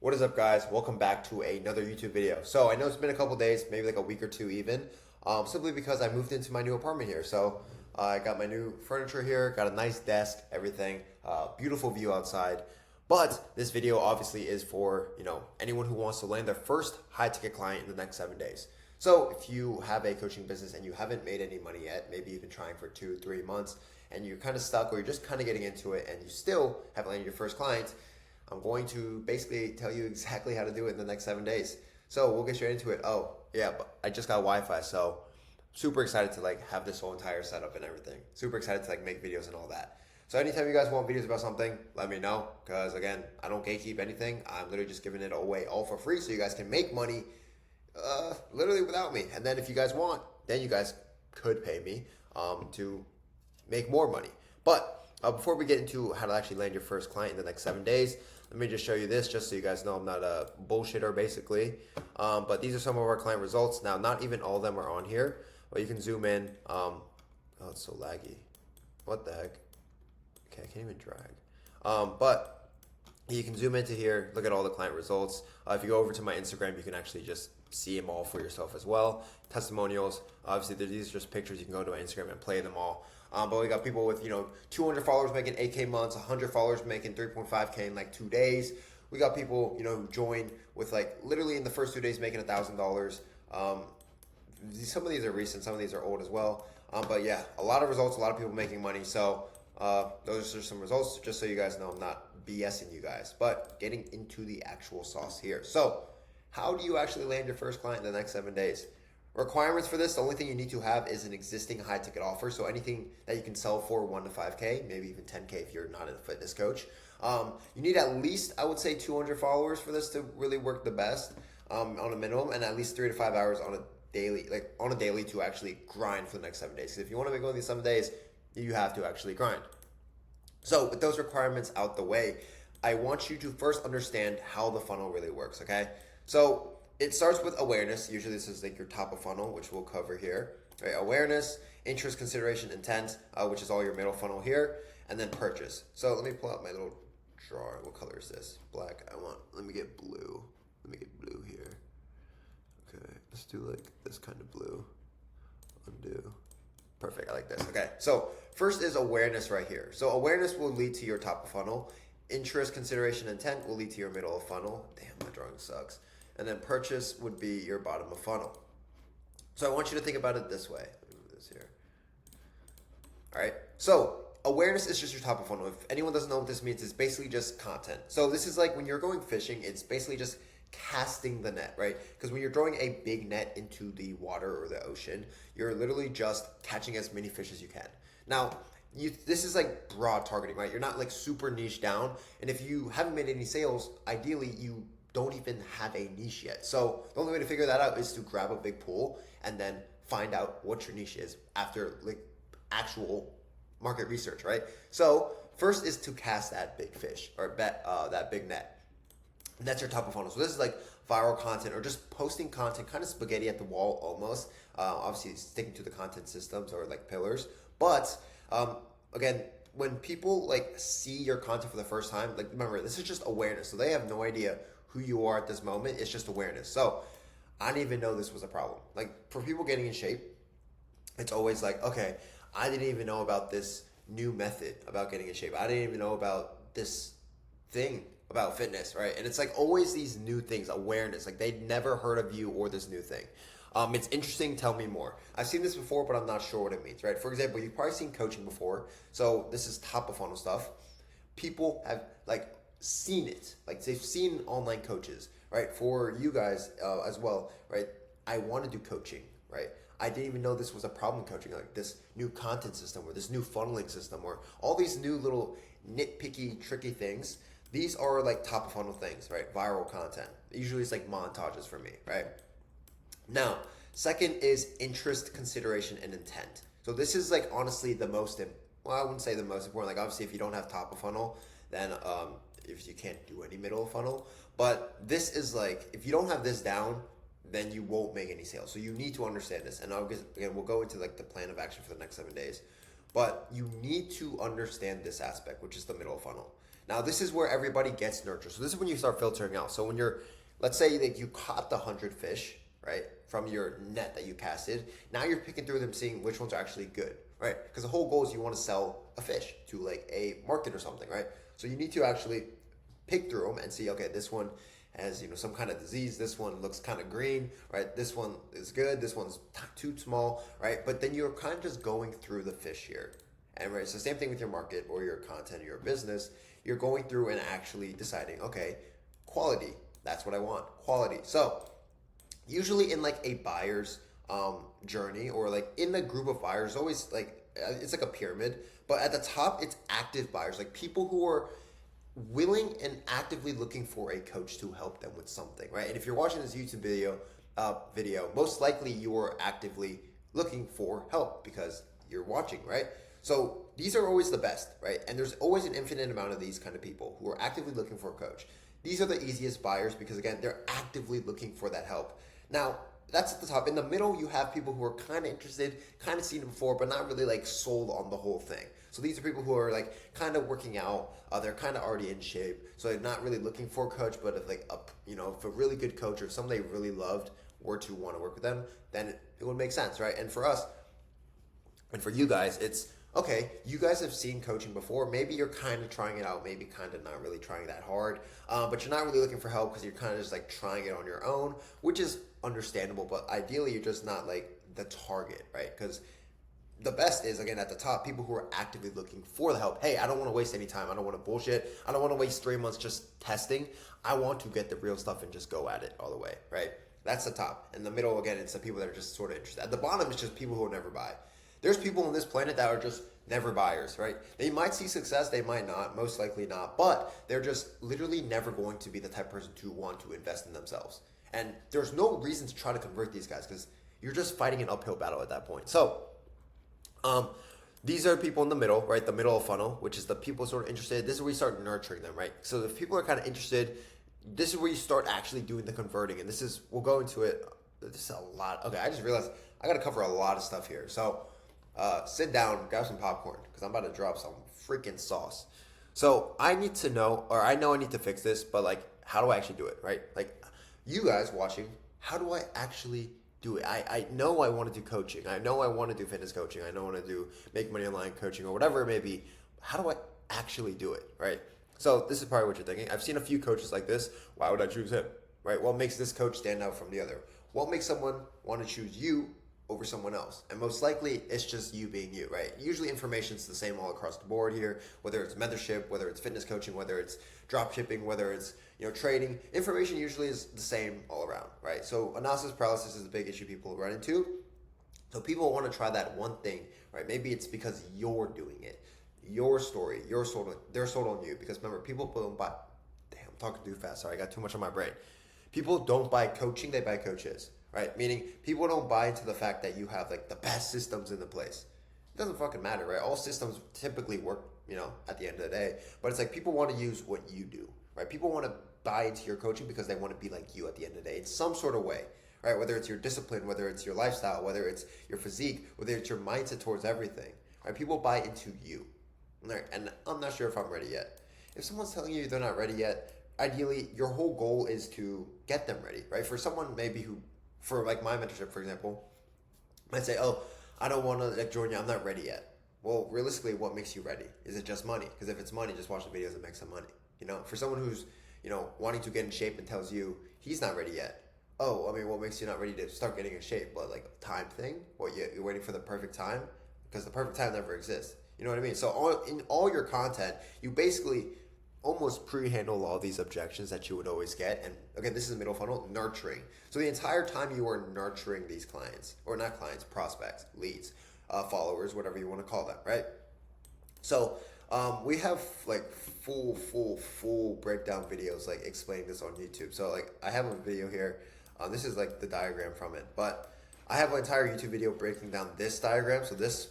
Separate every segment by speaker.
Speaker 1: What is up, guys? Welcome back to another YouTube video. So I know it's been a couple days, maybe like a week or two even, simply because I moved into my new apartment here. So I got my new furniture here, got a nice desk, everything, beautiful view outside. But this video obviously is for anyone who wants to land their first high ticket client in the next 7 days. So if you have a coaching business and you haven't made any money yet, maybe you've been trying for 2-3 months and you're kind of stuck, or you're just kind of getting into it and you still haven't landed your first client, I'm going to basically tell you exactly how to do it in the next 7 days. So we'll get straight into it. Oh yeah, but I just got Wi-Fi, so super excited to have this whole entire setup and everything. Super excited to make videos and all that. So anytime you guys want videos about something, let me know, because again, I don't gatekeep anything. I'm literally just giving it away all for free so you guys can make money literally without me. And then if you guys want, then you guys could pay me to make more money. But before we get into how to actually land your first client in the next 7 days, let me just show you this just so you guys know I'm not a bullshitter basically. But these are some of our client results. Now, not even all of them are on here, but you can zoom in. Oh, it's so laggy. What the heck? Okay, I can't even drag. But you can zoom into here, look at all the client results. If you go over to my Instagram, you can actually just see them all for yourself as well. Testimonials, obviously these are just pictures. You can go to my Instagram and play them all. But we got people with 200 followers making 8K months, 100 followers making 3.5K in 2 days. We got people who joined with literally in the first 2 days making $1,000. Some of these are recent, some of these are old as well. But yeah, a lot of results, a lot of people making money. So those are some results, just so you guys know I'm not BSing you guys, but getting into the actual sauce here. So how do you actually land your first client in the next 7 days? Requirements for this, the only thing you need to have is an existing high ticket offer. So anything that you can sell for 1 to 5K, maybe even 10K if you're not a fitness coach. You need at least, I would say, 200 followers for this to really work the best on a minimum, and at least 3 to 5 hours on a daily, to actually grind for the next 7 days. Because if you want to make money in these 7 days, you have to actually grind. So with those requirements out the way, I want you to first understand how the funnel really works, okay? So it starts with awareness. Usually this is your top of funnel, which we'll cover here. Right? Awareness, interest, consideration, intent, which is all your middle funnel here, and then purchase. So let me pull out my little drawer. What color is this? Black. Let me get blue. Let me get blue here. Okay, let's do this kind of blue. Undo. Perfect, I like this. Okay, so first is awareness right here. So awareness will lead to your top of funnel. Interest, consideration, intent will lead to your middle of funnel. Damn, my drawing sucks. And then purchase would be your bottom of funnel. So I want you to think about it this way. Let me move this here. All right, so awareness is just your top of funnel. If anyone doesn't know what this means, it's basically just content. So this is when you're going fishing, it's basically just casting the net, right? Because when you're throwing a big net into the water or the ocean, you're literally just catching as many fish as you can. Now, this is broad targeting, right? You're not super niche down. And if you haven't made any sales, ideally you don't even have a niche yet. So the only way to figure that out is to grab a big pool and then find out what your niche is after actual market research, right? So first is to cast that big fish or that big net. And that's your top of funnel. So this is viral content or just posting content, kind of spaghetti at the wall almost. Obviously sticking to the content systems or pillars. But again, when people see your content for the first time, remember, this is just awareness. So they have no idea who you are at this moment. It's just awareness. So I didn't even know this was a problem. For people getting in shape, it's always okay, I didn't even know about this new method about getting in shape. I didn't even know about this thing about fitness, right? And it's always these new things, awareness. They'd never heard of you or this new thing. It's interesting, tell me more. I've seen this before, but I'm not sure what it means, right? For example, you've probably seen coaching before. So this is top of funnel stuff. People have seen it. They've seen online coaches, right? For you guys as well, right? I want to do coaching, right? I didn't even know this was a problem in coaching, this new content system or this new funneling system or all these new little nitpicky, tricky things. These are top of funnel things, right? Viral content. Usually it's montages for me, right? Now, second is interest, consideration, and intent. So this is honestly the most, I wouldn't say the most important. Obviously if you don't have top of funnel, then if you can't do any middle of funnel. But this is if you don't have this down, then you won't make any sales. So you need to understand this. And again, we'll go into the plan of action for the next 7 days. But you need to understand this aspect, which is the middle of funnel. Now, this is where everybody gets nurtured. So this is when you start filtering out. So when you're, let's say that you caught the 100 fish, right, from your net that you casted. Now you're picking through them, seeing which ones are actually good, right? Because the whole goal is you want to sell a fish to like a market or something, right? So you need to actually pick through them and see, okay, this one has, you know, some kind of disease. This one looks kind of green, right? This one is good. This one's too small, right? But then you're kind of just going through the fish here. And right, it's the same thing with your market or your content or your business. You're going through and actually deciding, okay, quality, that's what I want, quality. So usually in like a buyer's journey, or like in the group of buyers, always like it's like a pyramid, but at the top it's active buyers, like people who are willing and actively looking for a coach to help them with something, right? And if you're watching this YouTube video, most likely you are actively looking for help because you're watching, right? So these are always the best, right? And there's always an infinite amount of these kind of people who are actively looking for a coach. These are the easiest buyers because, again, they're actively looking for that help. Now, that's at the top. In the middle, you have people who are kind of interested, kind of seen it before, but not really like sold on the whole thing. So these are people who are like kind of working out. They're kind of already in shape. So they're not really looking for a coach, but if like if a really good coach or someone they really loved were to want to work with them, then it would make sense, right? And for us, and for you guys, it's okay, you guys have seen coaching before. Maybe you're kind of trying it out, maybe kind of not really trying that hard, but you're not really looking for help because you're kind of just like trying it on your own, which is understandable, but ideally you're just not like the target, right? Because the best is, again, at the top, people who are actively looking for the help. Hey, I don't want to waste any time. I don't want to bullshit. I don't want to waste 3 months just testing. I want to get the real stuff and just go at it all the way, right? That's the top. In the middle, again, it's the people that are just sort of interested. At the bottom, it's just people who will never buy. There's people on this planet that are just never buyers, right? They might see success, they might not, most likely not, but they're just literally never going to be the type of person to want to invest in themselves. And there's no reason to try to convert these guys because you're just fighting an uphill battle at that point. So, these are people in the middle, right? The middle of funnel, which is the people sort of interested. This is where you start nurturing them, right? So if people are kind of interested, this is where you start actually doing the converting. And this is, we'll go into it. This is a lot. Okay, I just realized I got to cover a lot of stuff here. So sit down, grab some popcorn, because I'm about to drop some freaking sauce. So I need to know, or I know I need to fix this, but like, how do I actually do it, right? Like, you guys watching, how do I actually do it? I know I want to do coaching. I know I want to do fitness coaching. I know I want to do make money online coaching or whatever it may be. How do I actually do it, right? So this is probably what you're thinking. I've seen a few coaches like this. Why would I choose him, right? What makes this coach stand out from the other? What makes someone want to choose you over someone else? And most likely it's just you being you, right? Usually information's the same all across the board here, whether it's mentorship, whether it's fitness coaching, whether it's drop shipping, whether it's trading. Information usually is the same all around, right? So analysis paralysis is a big issue people run into. So people want to try that one thing, right? Maybe it's because you're doing it, your story, they're sold on you. Because remember, people don't buy. Damn, I'm talking too fast. Sorry, I got too much on my brain. People don't buy coaching; they buy coaches. Right? Meaning people don't buy into the fact that you have like the best systems in the place. It doesn't fucking matter, right? All systems typically work, at the end of the day. But it's like people want to use what you do, right? People want to buy into your coaching because they want to be like you at the end of the day in some sort of way, right? Whether it's your discipline, whether it's your lifestyle, whether it's your physique, whether it's your mindset towards everything, right? People buy into you. And I'm not sure if I'm ready yet. If someone's telling you they're not ready yet, ideally your whole goal is to get them ready, right? For someone maybe who, for like my mentorship, for example, might say, oh, I don't want to join you. I'm not ready yet. Well, realistically, what makes you ready? Is it just money? Because if it's money, just watch the videos and make some money. For someone who's, wanting to get in shape and tells you he's not ready yet. Oh, I mean, what makes you not ready to start getting in shape? What, like a time thing? What, you're waiting for the perfect time? Because the perfect time never exists. You know what I mean? So in all your content, you basically almost pre-handle all these objections that you would always get. And again, this is middle funnel, nurturing. So the entire time you are nurturing these clients, or not clients, prospects, leads, followers, whatever you want to call them, right? So we have like full breakdown videos like explaining this on YouTube. So like I have a video here. This is like the diagram from it, but I have an entire YouTube video breaking down this diagram. So this,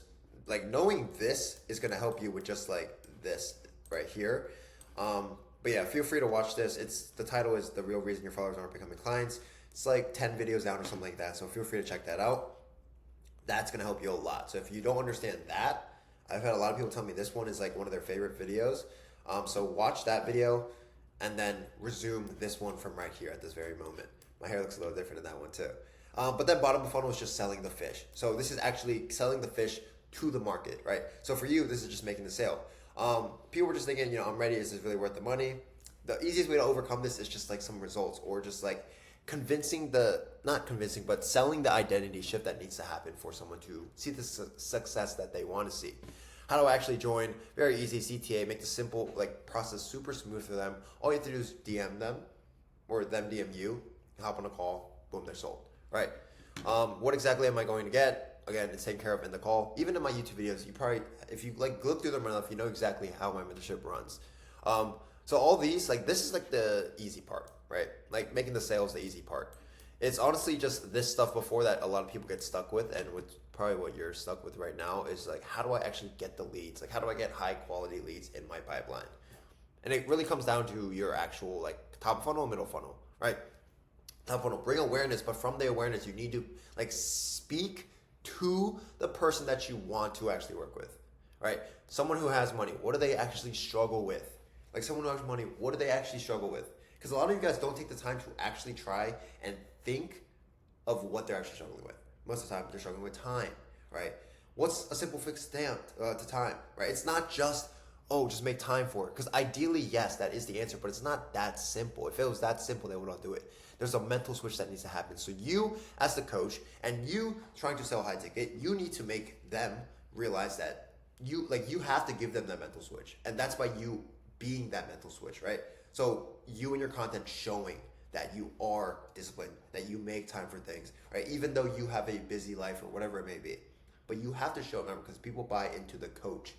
Speaker 1: like knowing this is going to help you with just like this right here. But yeah, feel free to watch this. The title is The Real Reason Your Followers Aren't Becoming Clients. It's like 10 videos down or something like that. So feel free to check that out. That's going to help you a lot. So if you don't understand that, I've had a lot of people tell me this one is like one of their favorite videos. So watch that video and then resume this one from right here at this very moment. My hair looks a little different in that one too. But then bottom of funnel is just selling the fish. So this is actually selling the fish to the market, right? So for you, this is just making the sale. People were just thinking, I'm ready. Is this really worth the money? The easiest way to overcome this is just like some results, or just like not convincing, but selling the identity shift that needs to happen for someone to see the success that they want to see. How do I actually join? Very easy. CTA, make the simple process super smooth for them. All you have to do is DM them, or them DM you, hop on a call, boom, they're sold, right? What exactly am I going to get? Again, it's taken care of in the call. Even in my YouTube videos, you probably, if you look through them enough, you know exactly how my mentorship runs. So all these, this is the easy part, right? Making the sales the easy part. It's honestly just this stuff before that a lot of people get stuck with, and with probably what you're stuck with right now is how do I actually get the leads? How do I get high quality leads in my pipeline? And it really comes down to your actual top funnel, middle funnel, right? Top funnel, bring awareness, but from the awareness, you need to speak to the person that you want to actually work with, right? Someone who has money, what do they actually struggle with? Someone who has money, what do they actually struggle with? Because a lot of you guys don't take the time to actually try and think of what they're actually struggling with. Most of the time, they're struggling with time, right? What's a simple fix to time, right? It's not just, just make time for it. Because ideally, yes, that is the answer, but it's not that simple. If it was that simple, they would all do it. There's a mental switch that needs to happen. So you, as the coach, and you trying to sell high ticket, you need to make them realize that you have to give them that mental switch. And that's by you being that mental switch, right? So you and your content showing that you are disciplined, that you make time for things, right? Even though you have a busy life or whatever it may be. But you have to show them, because people buy into the coach,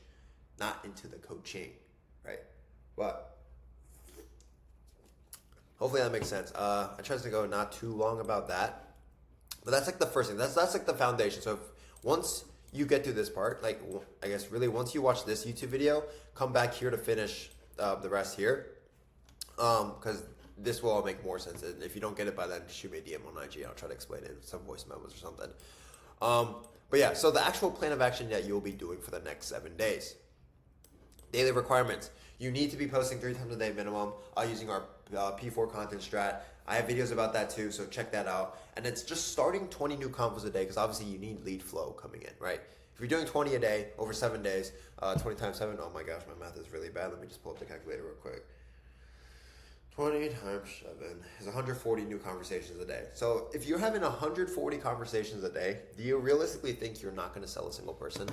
Speaker 1: not into the coaching, right? But hopefully that makes sense. I tried to go not too long about that. But that's the first thing. That's the foundation. So once you get through this part, I guess really once you watch this YouTube video, come back here to finish the rest here. Because this will all make more sense. And if you don't get it by then, shoot me a DM on IG. I'll try to explain it in some voice memos or something. But yeah, so the actual plan of action that you'll be doing for the next 7 days. Daily requirements. You need to be posting 3 times a day minimum using our P4 content strat. I have videos about that too, so check that out. And it's just starting 20 new convos a day, because obviously you need lead flow coming in, right? If you're doing 20 a day over 7 days, 20 times 7, oh my gosh, my math is really bad. Let me just pull up the calculator real quick. 20 times 7 is 140 new conversations a day. So if you're having 140 conversations a day, do you realistically think you're not going to sell a single person?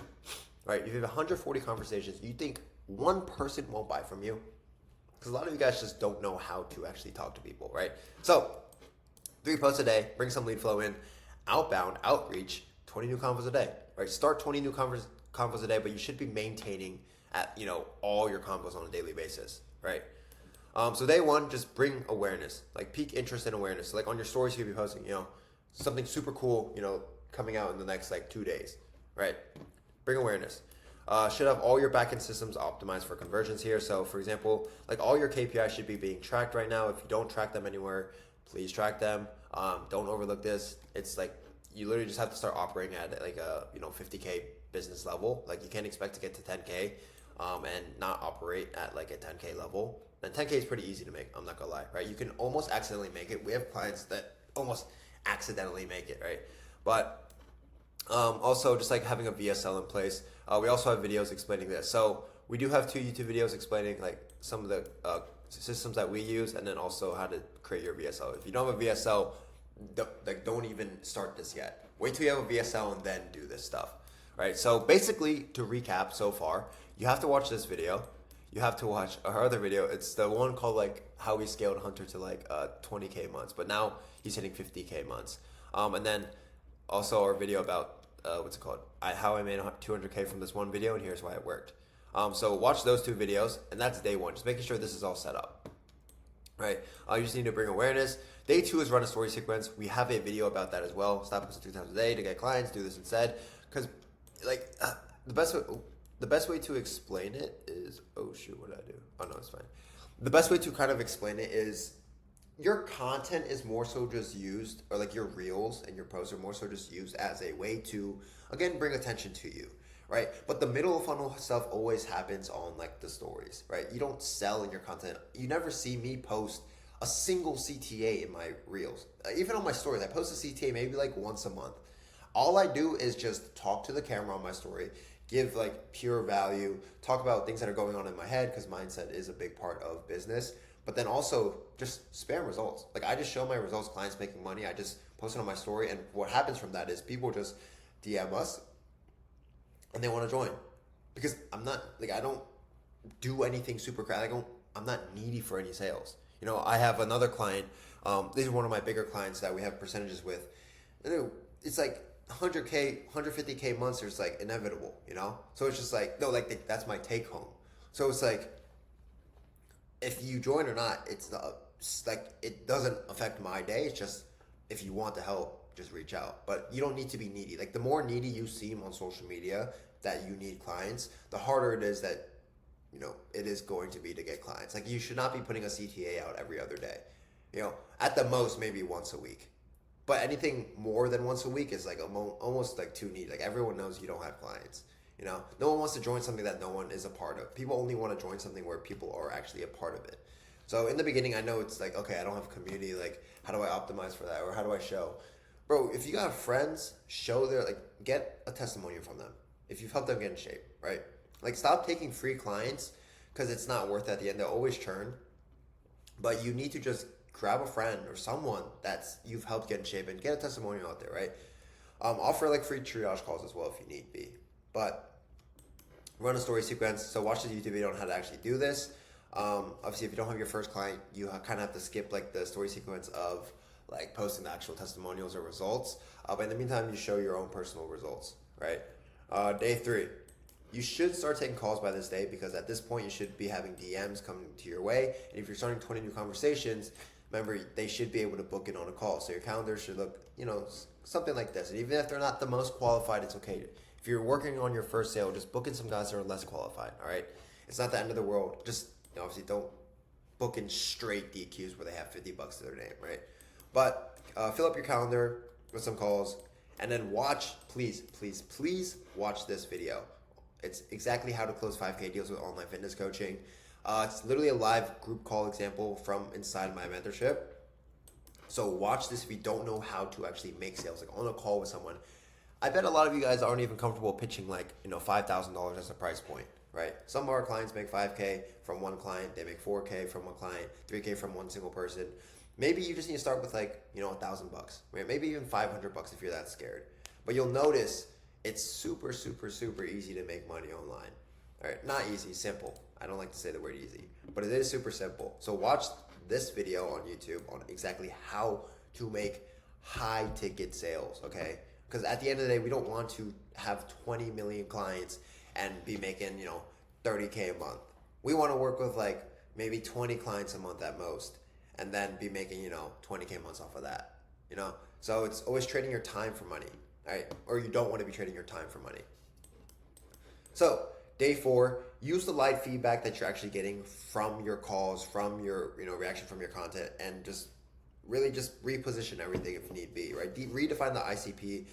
Speaker 1: Right? If you have 140 conversations, you think one person won't buy from you? Because a lot of you guys just don't know how to actually talk to people, right? So 3 posts a day, bring some lead flow in, outbound, outreach, 20 new convos a day, right? Start 20 new convos a day, but you should be maintaining at, all your convos on a daily basis, right? So day 1, just bring awareness, peak interest and awareness. So on your stories, you could be posting, something super cool, coming out in the next 2 days, right? Bring awareness. Should have all your backend systems optimized for conversions here. So for example, all your KPIs should be being tracked right now. If you don't track them anywhere, please track them. Don't overlook this. It's you literally just have to start operating at a 50K business level. You can't expect to get to 10K and not operate at a 10K level. And 10K is pretty easy to make, I'm not gonna lie, right? You can almost accidentally make it. We have clients that almost accidentally make it, right? But also just having a VSL in place. We also have videos explaining this. So we do have 2 YouTube videos explaining some of the systems that we use, and then also how to create your VSL. If you don't have a VSL, don't even start this yet. Wait till you have a VSL and then do this stuff, right? So basically, to recap so far, you have to watch this video. You have to watch our other video. It's the one called how we scaled Hunter to 20K months, but now he's hitting 50K months. And then also our video about what's it called? How I made 200K from this one video, and here's why it worked. So watch those 2 videos, and that's day 1. Just making sure this is all set up, right? You just need to bring awareness. Day 2 is run a story sequence. We have a video about that as well. Stop posting 3 times a day to get clients. Do this instead, because the best way to explain it is, oh shoot, what did I do? Oh no, it's fine. The best way to kind of explain it is your content is more so just used, or your reels and your posts are more so just used as a way to, again, bring attention to you, right? But the middle of funnel stuff always happens on like the stories, right? You don't sell in your content. You never see me post a single CTA in my reels. Even on my stories, I post a CTA maybe like once a month. All I do is just talk to the camera on my story, give like pure value, talk about things that are going on in my head because mindset is a big part of business. But then also just spam results. Like I just show my results, clients making money. I just post it on my story, and what happens from that is people just DM us and they want to join because I'm not like I don't do anything super crazy. I'm not needy for any sales. You know, I have another client. This is one of my bigger clients that we have percentages with. It's like 100K, 150K months is like inevitable, you know? So it's just like, no, like that's my take home. So it's like, if you join or not, it's like, it doesn't affect my day. It's just, if you want the help, just reach out. But you don't need to be needy. Like the more needy you seem on social media that you need clients, the harder it is that, you know, it is going to be to get clients. Like you should not be putting a CTA out every other day. You know, at the most, maybe once a week. But anything more than once a week is like almost like too needy. Like everyone knows you don't have clients. You know, no one wants to join something that no one is a part of. People only want to join something where people are actually a part of it. So in the beginning, I know it's like, okay, I don't have a community. Like, how do I optimize for that? Or how do I show? Bro, if you got friends, show their, like, get a testimonial from them. If you've helped them get in shape, right? Like, stop taking free clients because it's not worth it at the end. They'll always churn. But you need to just grab a friend or someone that's you've helped get in shape and get a testimonial out there, right? Offer like free triage calls as well if you need be. But run a story sequence. So watch this YouTube video on how to actually do this. Obviously, if you don't have your first client, you kind of have to skip like the story sequence of like posting the actual testimonials or results. But in the meantime, you show your own personal results, right? Day 3. You should start taking calls by this day because at this point you should be having DMs coming to your way. And if you're starting 20 new conversations, remember they should be able to book it on a call. So your calendar should look, you know, something like this. And even if they're not the most qualified, it's okay. If you're working on your first sale, just book in some guys that are less qualified, all right? It's not the end of the world. Just, you know, obviously don't book in straight DQs where they have $50 to their name, right? But fill up your calendar with some calls and then watch, please watch this video. It's exactly how to close 5K deals with online fitness coaching. It's literally a live group call example from inside my mentorship. So watch this if you don't know how to actually make sales, like on a call with someone. I bet a lot of you guys aren't even comfortable pitching like, you know, $5,000 as a price point, right? Some of our clients make 5K from one client. They make 4K from one client, 3K from one single person. Maybe you just need to start with like, you know, $1,000, right? Maybe even $500 if you're that scared. But you'll notice it's super easy to make money online. All right, not easy, simple. I don't like to say the word easy, but it is super simple. So watch this video on YouTube on exactly how to make high ticket sales, okay? Because at the end of the day, we don't want to have 20 million clients and be making, you know, 30K a month. We want to work with like maybe 20 clients a month at most and then be making, you know, 20K months off of that, you know? So it's always trading your time for money. Right? Or you don't want to be trading your time for money. So day 4, use the live feedback that you're actually getting from your calls, from your, you know, reaction from your content, and just really just reposition everything if need be, right? Redefine the ICP,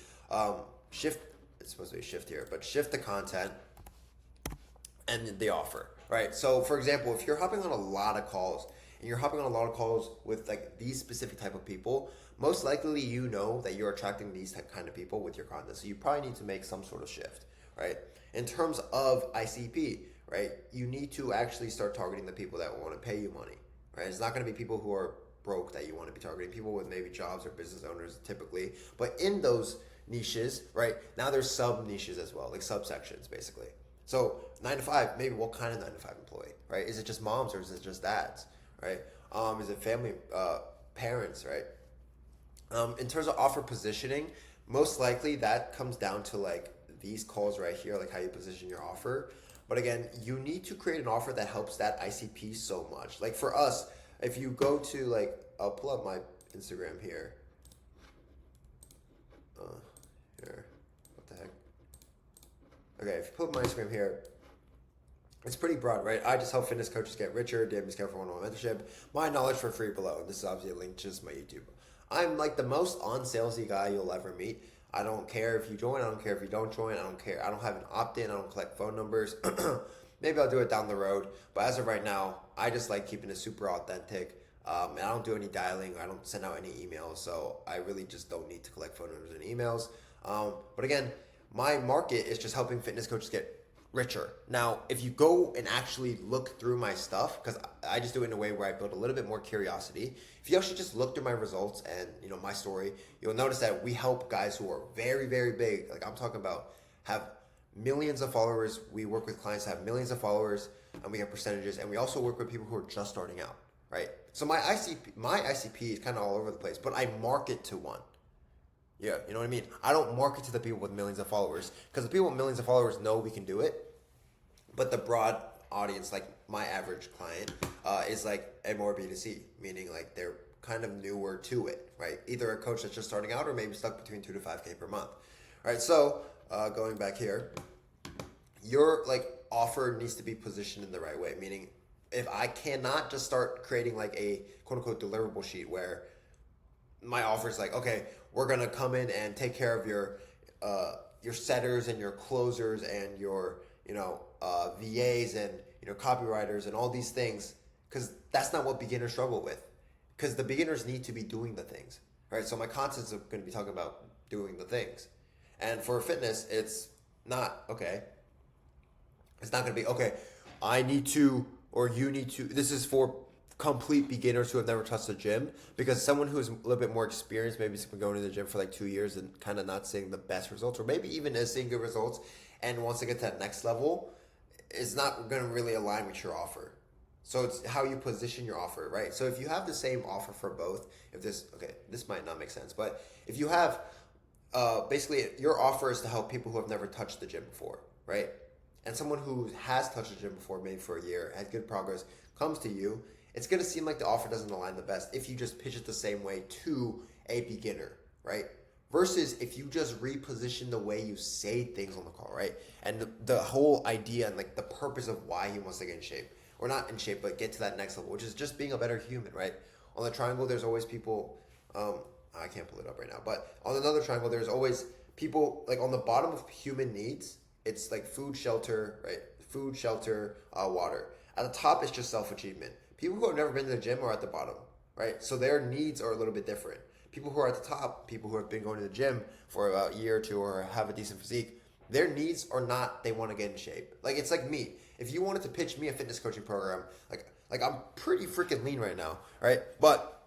Speaker 1: shift, it's supposed to be shift here, but shift the content and the offer, right? So for example, if you're hopping on a lot of calls and you're hopping on a lot of calls with like these specific type of people, most likely you know that you're attracting these kind of people with your content. So you probably need to make some sort of shift, right? In terms of ICP, right, you need to actually start targeting the people that want to pay you money, right? It's not going to be people who are broke that you want to be targeting, people with maybe jobs or business owners typically. But in those niches, right, now there's sub niches as well, like subsections basically. So 9 to 5, maybe what kind of 9 to 5 employee, right? Is it just moms or is it just dads, right? Is it family, parents, right? In terms of offer positioning, most likely that comes down to like these calls right here, like how you position your offer. But again, you need to create an offer that helps that ICP so much. Like for us, if you go to like, I'll pull up my Instagram here. Here, what the heck? Okay, if you pull up my Instagram here, it's pretty broad, right? I just help fitness coaches get richer, DM discount for one-on-one mentorship. My knowledge for free below. And this is obviously a link to just my YouTube. I'm like the most on salesy guy you'll ever meet. I don't care if you join. I don't care if you don't join. I don't care. I don't have an opt-in. I don't collect phone numbers. Maybe I'll do it down the road. But as of right now, I just like keeping it super authentic. And I don't do any dialing. I don't send out any emails. So I really just don't need to collect phone numbers and emails. But again, my market is just helping fitness coaches get richer. Now, if you go and actually look through my stuff, because I just do it in a way where I build a little bit more curiosity. If you actually just look through my results and my story, you'll notice that we help guys who are very, very big. Like I'm talking about have millions of followers. We work with clients that have millions of followers, and we have percentages. And we also work with people who are just starting out, right? So my ICP is kind of all over the place, but I market to one. Yeah, you know what I mean? I don't market to the people with millions of followers because the people with millions of followers know we can do it. But the broad audience, like my average client, is like a more B2C, meaning like they're kind of newer to it, right? Either a coach that's just starting out or maybe stuck between 2 to 5K per month. All right, so going back here, your like offer needs to be positioned in the right way, meaning if I cannot just start creating like a quote unquote deliverable sheet where my offer is like, okay, we're gonna come in and take care of your setters and your closers and your VAs and copywriters and all these things, because that's not what beginners struggle with. Because the beginners need to be doing the things, right? So my content's going to be talking about doing the things, and for fitness, it's not okay. It's not going to be okay. I need to, or you need to. This is for complete beginners who have never touched the gym, because someone who's a little bit more experienced, maybe has been going to the gym for like 2 years and kind of not seeing the best results, or maybe even is seeing good results and wants to get to that next level, is not going to really align with your offer. So it's how you position your offer, right? So if you have the same offer for both, this might not make sense, but if you have basically your offer is to help people who have never touched the gym before, right? And someone who has touched the gym before, maybe for a year, had good progress, comes to you, it's going to seem like the offer doesn't align the best if you just pitch it the same way to a beginner, right? Versus if you just reposition the way you say things on the call, right? And the whole idea and like the purpose of why he wants to get in shape, or not in shape, but get to that next level, which is just being a better human, right? On the triangle, there's always people, I can't pull it up right now, but on another triangle, there's always people, like on the bottom of human needs, it's like food, shelter, right? Food, shelter, water. At the top, it's just self-achievement. People who have never been to the gym are at the bottom, right? So their needs are a little bit different. People who are at the top, people who have been going to the gym for about a year or two or have a decent physique, their needs are not they want to get in shape. Like it's like me. If you wanted to pitch me a fitness coaching program, like I'm pretty freaking lean right now, right? But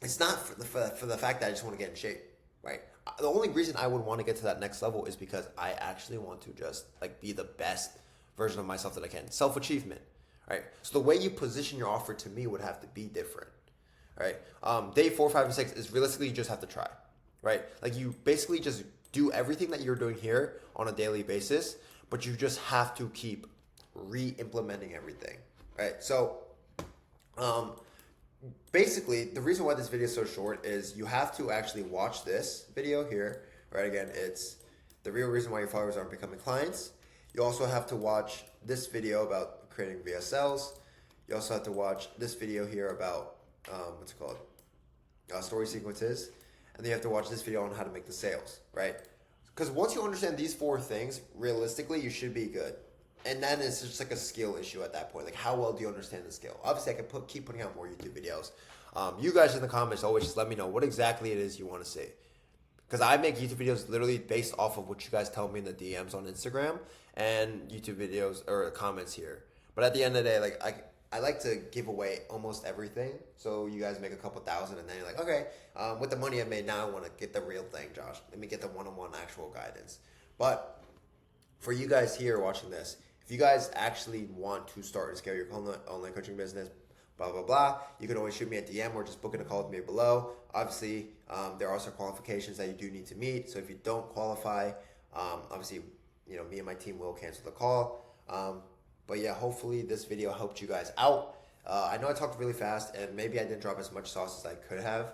Speaker 1: it's not for the fact that I just want to get in shape, right? The only reason I would want to get to that next level is because I actually want to just like be the best version of myself that I can. Self-achievement, right? So the way you position your offer to me would have to be different, right? Day 4, 5, and 6 is realistically you just have to try, right? Like you basically just do everything that you're doing here on a daily basis, but you just have to keep re-implementing everything, right? So basically the reason why this video is so short is you have to actually watch this video here, right? Again, it's the real reason why your followers aren't becoming clients. You also have to watch this video about creating VSLs. You also have to watch this video here about story sequences, and then you have to watch this video on how to make the sales, right? Because once you understand these 4 things, realistically, you should be good. And then it's just like a skill issue at that point. Like, how well do you understand the skill? Obviously, I can keep putting out more YouTube videos. You guys in the comments always just let me know what exactly it is you want to see. Because I make YouTube videos literally based off of what you guys tell me in the DMs on Instagram and YouTube videos or comments here. But at the end of the day, like I like to give away almost everything. So you guys make a couple thousand and then you're like, okay, with the money I made, now I want to get the real thing, Josh. Let me get the one-on-one actual guidance. But for you guys here watching this, if you guys actually want to start and scale your online coaching business, blah, blah, blah, you can always shoot me a DM or just book in a call with me below. Obviously, there are some qualifications that you do need to meet. So if you don't qualify, obviously, me and my team will cancel the call. But yeah, hopefully this video helped you guys out. I know I talked really fast and maybe I didn't drop as much sauce as I could have,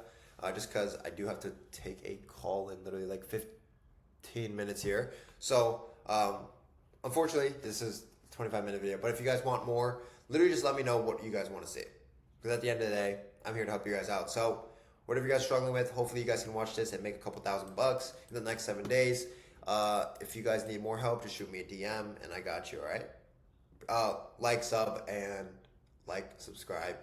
Speaker 1: just because I do have to take a call in literally like 15 minutes here. So unfortunately, this is a 25-minute video. But if you guys want more, literally just let me know what you guys want to see. Because at the end of the day, I'm here to help you guys out. So whatever you guys are struggling with. Hopefully you guys can watch this and make a couple $1,000 in the next 7 days. If you guys need more help, just shoot me a DM and I got you, all right? Like, sub, and like, subscribe.